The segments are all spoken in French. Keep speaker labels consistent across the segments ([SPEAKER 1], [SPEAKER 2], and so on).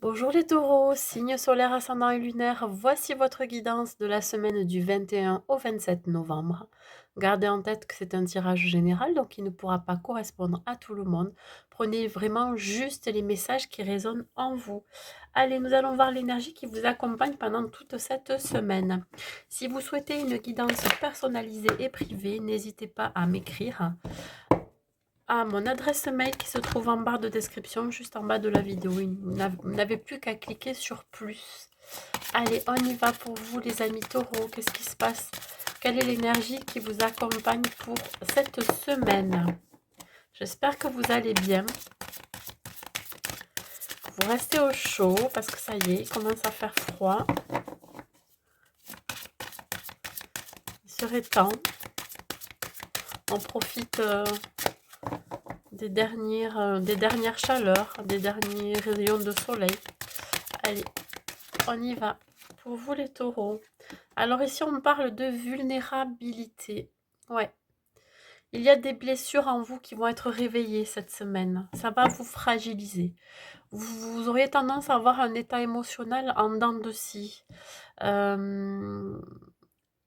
[SPEAKER 1] Bonjour les taureaux, signe solaire ascendant et lunaire, voici votre guidance de la semaine du 21 au 27 novembre. Gardez en tête que c'est un tirage général, donc il ne pourra pas correspondre à tout le monde. Prenez vraiment juste les messages qui résonnent en vous. Allez, nous allons voir l'énergie qui vous accompagne pendant toute cette semaine. Si vous souhaitez une guidance personnalisée et privée, n'hésitez pas à m'écrire à mon adresse mail qui se trouve en barre de description, juste en bas de la vidéo. Vous n'avez plus qu'à cliquer sur plus. Allez, on y va pour vous les amis taureaux. Qu'est-ce qui se passe? Quelle est l'énergie qui vous accompagne pour cette semaine? J'espère que vous allez bien. Vous restez au chaud parce que ça y est, il commence à faire froid. Il serait temps. On profite des dernières chaleurs, des derniers rayons de soleil. Allez, on y va. Pour vous les taureaux. Alors ici, on parle de vulnérabilité. Ouais. Il y a des blessures en vous qui vont être réveillées cette semaine. Ça va vous fragiliser. Vous auriez tendance à avoir un état émotionnel en dents de scie. Euh,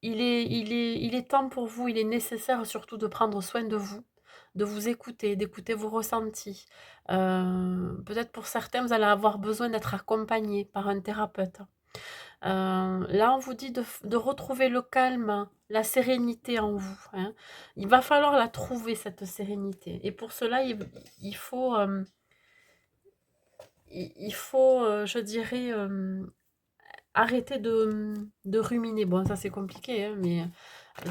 [SPEAKER 1] il est temps pour vous, il est nécessaire surtout de prendre soin de vous écouter, d'écouter vos ressentis. Peut-être pour certains, vous allez avoir besoin d'être accompagné par un thérapeute. Là, on vous dit de retrouver le calme, la sérénité en vous, hein. Il va falloir la trouver, cette sérénité. Et pour cela, il faut, je dirais, arrêter de ruminer. Bon, ça c'est compliqué, hein, mais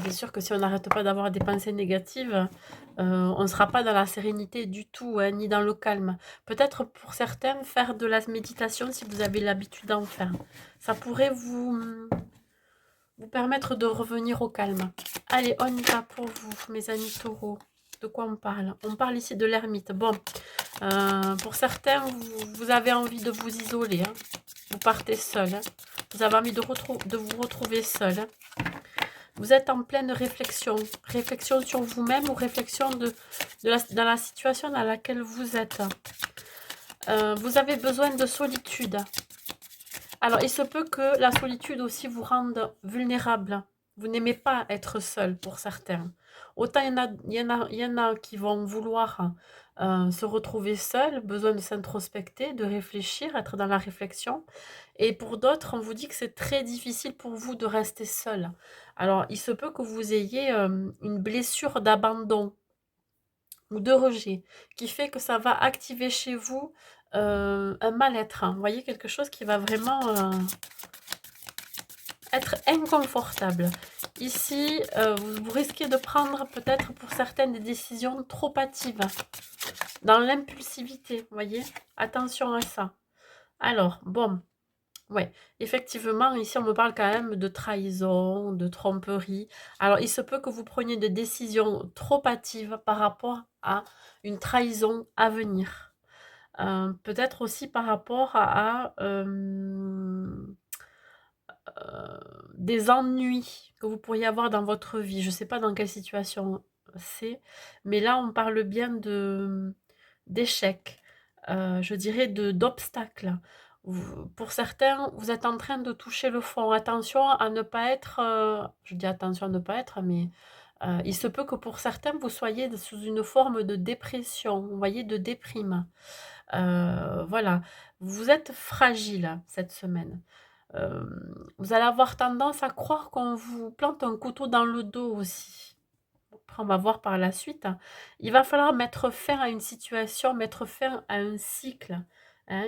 [SPEAKER 1] c'est sûr que si on n'arrête pas d'avoir des pensées négatives, on ne sera pas dans la sérénité du tout, hein, ni dans le calme. Peut-être pour certains, faire de la méditation si vous avez l'habitude d'en faire. Ça pourrait vous permettre de revenir au calme. Allez, on y va pour vous, mes amis taureaux. De quoi on parle? On parle ici de l'ermite. Bon, pour certains, vous avez envie de vous isoler, hein. Vous partez seul, hein. Vous avez envie de vous retrouver seul, hein. Vous êtes en pleine réflexion. Réflexion sur vous-même ou réflexion dans la situation dans laquelle vous êtes. Vous avez besoin de solitude. Alors, il se peut que la solitude aussi vous rende vulnérable. Vous n'aimez pas être seul pour certains. Autant il y en a qui vont vouloir se retrouver seuls, besoin de s'introspecter, de réfléchir, être dans la réflexion. Et pour d'autres, on vous dit que c'est très difficile pour vous de rester seul. Alors, il se peut que vous ayez une blessure d'abandon ou de rejet qui fait que ça va activer chez vous un mal-être, hein. Vous voyez, quelque chose qui va vraiment être inconfortable. Ici, vous risquez de prendre peut-être pour certaines des décisions trop hâtives, dans l'impulsivité, vous voyez. Attention à ça. Alors, bon, ouais, effectivement, ici on me parle quand même de trahison, de tromperie. Alors, il se peut que vous preniez des décisions trop hâtives par rapport à une trahison à venir. Peut-être aussi par rapport des ennuis que vous pourriez avoir dans votre vie. Je ne sais pas dans quelle situation c'est, mais là, on parle bien d'échecs, je dirais d'obstacles. Pour certains, vous êtes en train de toucher le fond. Attention à ne pas être, je dis attention à ne pas être, mais il se peut que pour certains, vous soyez sous une forme de dépression, vous voyez, de déprime. Voilà, vous êtes fragile cette semaine. Vous allez avoir tendance à croire qu'on vous plante un couteau dans le dos aussi. Après, on va voir par la suite, hein. Il va falloir mettre fin à une situation, mettre fin à un cycle, hein.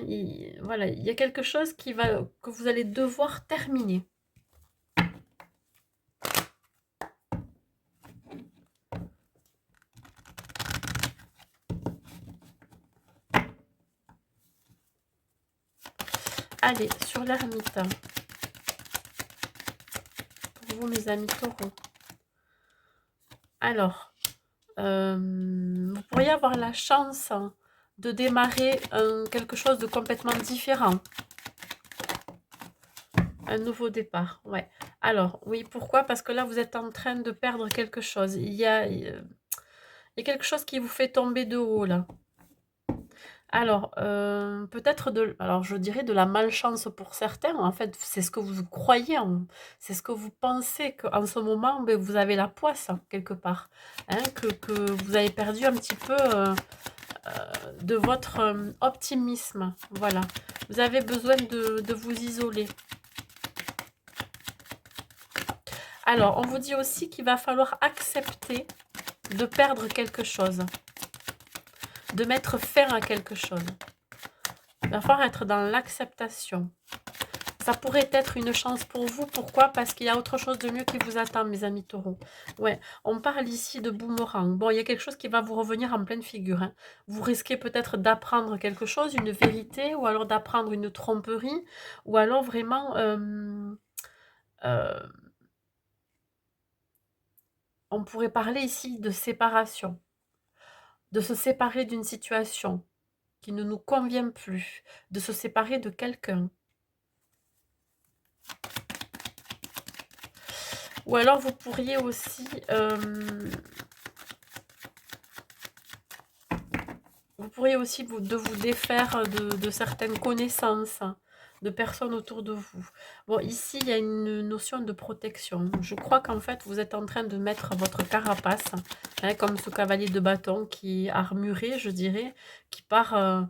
[SPEAKER 1] Voilà, il y a quelque chose que vous allez devoir terminer. Allez, sur l'ermite, pour vous mes amis taureaux. Alors, vous pourriez avoir la chance de démarrer quelque chose de complètement différent. Un nouveau départ, ouais. Alors, oui, pourquoi? Parce que là, vous êtes en train de perdre quelque chose. Il y a quelque chose qui vous fait tomber de haut, là. Alors, peut-être alors je dirais de la malchance pour certains. En fait, c'est ce que vous croyez c'est ce que vous pensez qu'en ce moment, beh, vous avez la poisse hein, quelque part, hein, que vous avez perdu un petit peu, de votre, optimisme. Voilà. Vous avez besoin de vous isoler. Alors, on vous dit aussi qu'il va falloir accepter de perdre quelque chose, de mettre fin à quelque chose. Il va falloir être dans l'acceptation. Ça pourrait être une chance pour vous. Pourquoi? Parce qu'il y a autre chose de mieux qui vous attend, mes amis taureaux. Ouais, on parle ici de boomerang. Bon, il y a quelque chose qui va vous revenir en pleine figure. Hein. Vous risquez peut-être d'apprendre quelque chose, une vérité, ou alors d'apprendre une tromperie, ou alors vraiment, euh, on pourrait parler ici de séparation, de se séparer d'une situation qui ne nous convient plus, de se séparer de quelqu'un. Ou alors vous pourriez aussi vous défaire de certaines connaissances, de personnes autour de vous. Bon, ici, il y a une notion de protection. Je crois qu'en fait, vous êtes en train de mettre votre carapace, hein, comme ce cavalier de bâton qui est armuré, je dirais, qui part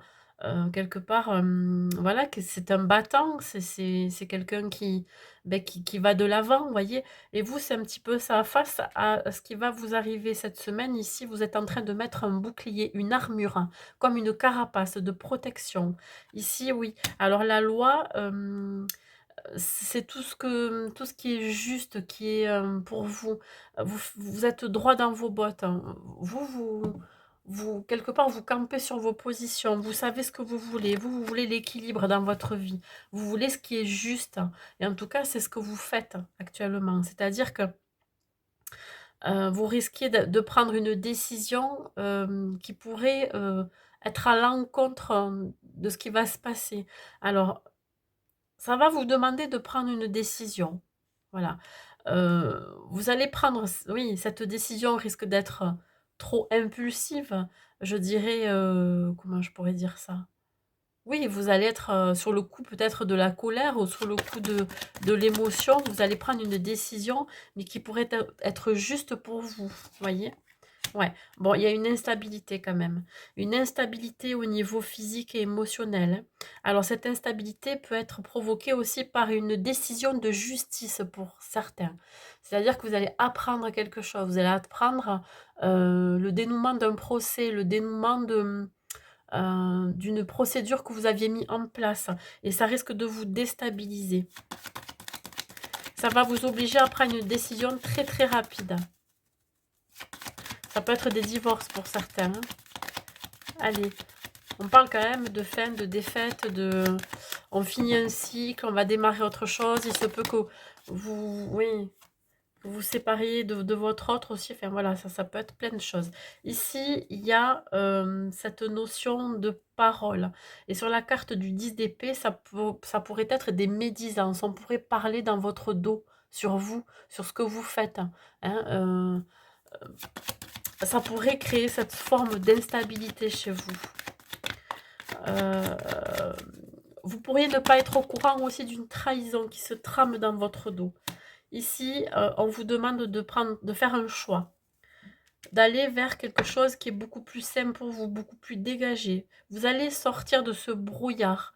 [SPEAKER 1] quelque part, voilà, que c'est un battant, c'est quelqu'un qui, ben, qui va de l'avant, vous voyez. Et vous, c'est un petit peu ça. Face à ce qui va vous arriver cette semaine, ici, vous êtes en train de mettre un bouclier, une armure, comme une carapace de protection. Ici, oui. Alors la loi, c'est tout ce qui est juste, qui est pour vous. Vous êtes droit dans vos bottes. Hein. Quelque part, vous campez sur vos positions. Vous savez ce que vous voulez. Vous voulez l'équilibre dans votre vie. Vous voulez ce qui est juste. Et en tout cas, c'est ce que vous faites actuellement. C'est-à-dire que vous risquez de prendre une décision qui pourrait être à l'encontre de ce qui va se passer. Alors, ça va vous demander de prendre une décision. Voilà. Vous allez prendre, oui, cette décision risque d'être trop impulsive. Je dirais, comment je pourrais dire ça? Oui, vous allez être, sur le coup peut-être de la colère ou sur le coup de l'émotion. Vous allez prendre une décision, mais qui pourrait être juste pour vous, voyez? Ouais. Bon, il y a une instabilité quand même. Une instabilité au niveau physique et émotionnel. Alors cette instabilité peut être provoquée aussi par une décision de justice pour certains. C'est-à-dire que vous allez apprendre quelque chose. Vous allez apprendre, le dénouement d'un procès, le dénouement d'une procédure que vous aviez mis en place et ça risque de vous déstabiliser. Ça va vous obliger à prendre une décision très très rapide. Ça peut être des divorces pour certains. Hein. Allez, on parle quand même de fin, de défaite, on finit un cycle, on va démarrer autre chose. Il se peut que oui, vous vous sépariez de votre autre aussi. Enfin voilà, ça peut être plein de choses. Ici, il y a cette notion de parole. Et sur la carte du 10 d'épée, ça pourrait être des médisances. On pourrait parler dans votre dos, sur vous, sur ce que vous faites. Hein, ça pourrait créer cette forme d'instabilité chez vous. Vous pourriez ne pas être au courant aussi d'une trahison qui se trame dans votre dos. Ici, on vous demande de faire un choix, d'aller vers quelque chose qui est beaucoup plus simple pour vous, beaucoup plus dégagé. Vous allez sortir de ce brouillard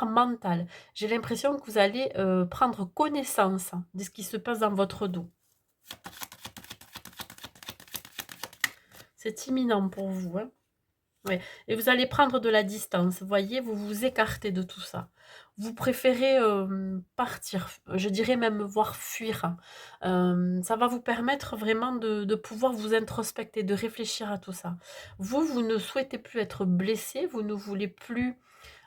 [SPEAKER 1] mental. J'ai l'impression que vous allez prendre connaissance de ce qui se passe dans votre dos. C'est imminent pour vous. Hein. Ouais. Et vous allez prendre de la distance, vous voyez, vous vous écartez de tout ça. Vous préférez partir, je dirais même voir fuir. Ça va vous permettre vraiment de pouvoir vous introspecter, de réfléchir à tout ça. Vous ne souhaitez plus être blessé, vous ne voulez plus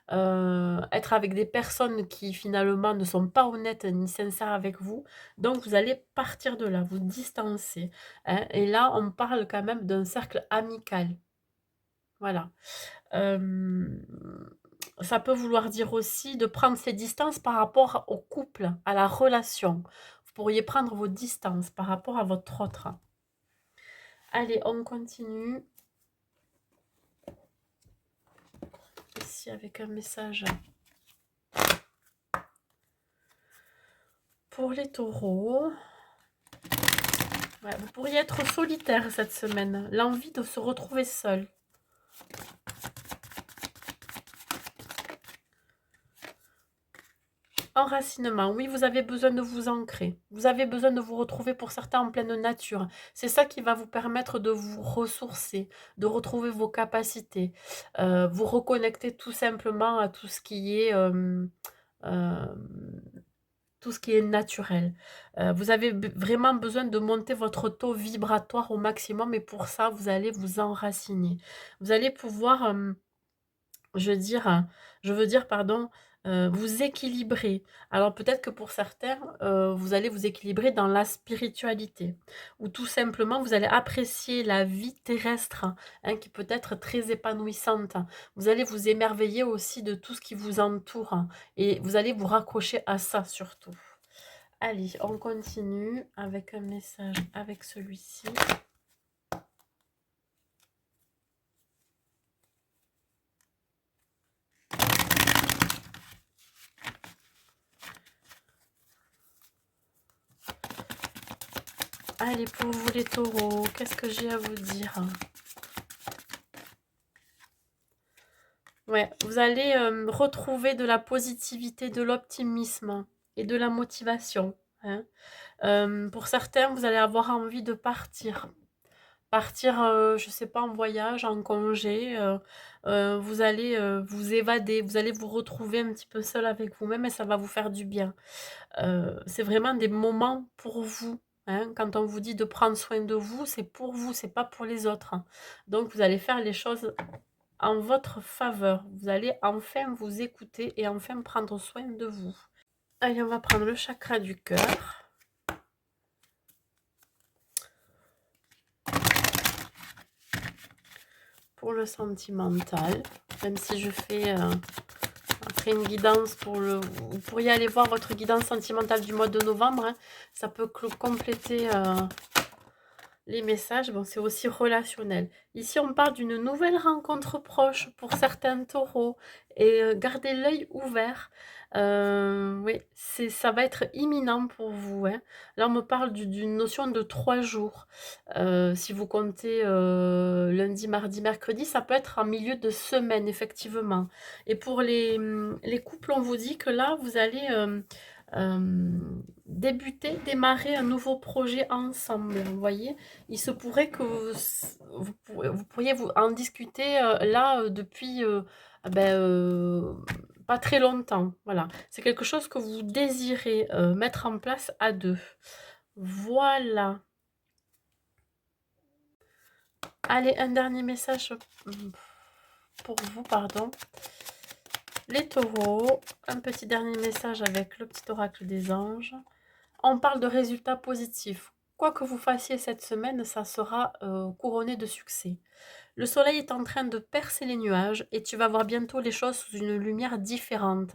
[SPEAKER 1] être avec des personnes qui finalement ne sont pas honnêtes ni sincères avec vous. Donc vous allez partir de là, vous distancer. Hein. Et là, on parle quand même d'un cercle amical. Voilà. Ça peut vouloir dire aussi de prendre ses distances par rapport au couple, à la relation. Vous pourriez prendre vos distances par rapport à votre autre. Allez, on continue. ici avec un message pour les taureaux. Ouais, vous pourriez être solitaire cette semaine. L'envie de se retrouver seul. Enracinement, oui, vous avez besoin de vous ancrer. Vous avez besoin de vous retrouver pour certains en pleine nature. C'est ça qui va vous permettre de vous ressourcer, de retrouver vos capacités, vous reconnecter tout simplement à euh, tout ce qui est naturel. Vous avez vraiment besoin de monter votre taux vibratoire au maximum et pour ça, vous allez vous enraciner. Vous allez pouvoir je veux dire, pardon, vous équilibrer. Alors peut-être que pour certains, vous allez vous équilibrer dans la spiritualité ou tout simplement vous allez apprécier la vie terrestre, hein, qui peut être très épanouissante. Vous allez vous émerveiller aussi de tout ce qui vous entoure et vous allez vous raccrocher à ça surtout. Allez, on continue avec un message avec celui-ci. Allez, pour vous les taureaux, qu'est-ce que j'ai à vous dire? Ouais, vous allez retrouver de la positivité, de l'optimisme et de la motivation, hein. Pour certains, vous allez avoir envie de partir. Partir, je sais pas, en voyage, en congé, vous allez vous évader, vous allez vous retrouver un petit peu seul avec vous-même et ça va vous faire du bien. C'est vraiment des moments pour vous, hein. Quand on vous dit de prendre soin de vous, c'est pour vous, c'est pas pour les autres, hein. Donc vous allez faire les choses en votre faveur. Vous allez enfin vous écouter et enfin prendre soin de vous. Allez, on va prendre le chakra du cœur. Pour le sentimental, même si je fais après une guidance pour le... Vous pourriez aller voir votre guidance sentimentale du mois de novembre, hein. Ça peut compléter les messages. Bon, c'est aussi relationnel. Ici, on parle d'une nouvelle rencontre proche pour certains taureaux. Et gardez l'œil ouvert. Oui, ça va être imminent pour vous, hein. Là, on me parle d'une notion de 3 jours. Si vous comptez lundi, mardi, mercredi, ça peut être en milieu de semaine, effectivement. Et pour les couples, on vous dit que là, vous allez démarrer un nouveau projet ensemble. Vous voyez, il se pourrait que vous pourriez vous en discuter là depuis ben, pas très longtemps. Voilà, c'est quelque chose que vous désirez mettre en place à deux. Voilà. Allez, un dernier message pour vous, pardon. Les taureaux, un petit dernier message avec le petit oracle des anges. On parle de résultats positifs. Quoi que vous fassiez cette semaine, ça sera couronné de succès. Le soleil est en train de percer les nuages et tu vas voir bientôt les choses sous une lumière différente.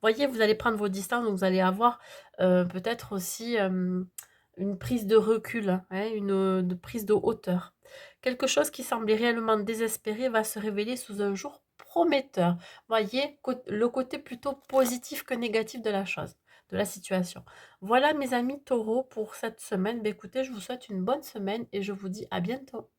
[SPEAKER 1] Voyez, vous allez prendre vos distances, donc vous allez avoir peut-être aussi une prise de recul, hein, une prise de hauteur. Quelque chose qui semblait réellement désespéré va se révéler sous un jour prometteur. Voyez le côté plutôt positif que négatif de la chose, de la situation. Voilà mes amis taureaux pour cette semaine. Écoutez, je vous souhaite une bonne semaine et je vous dis à bientôt.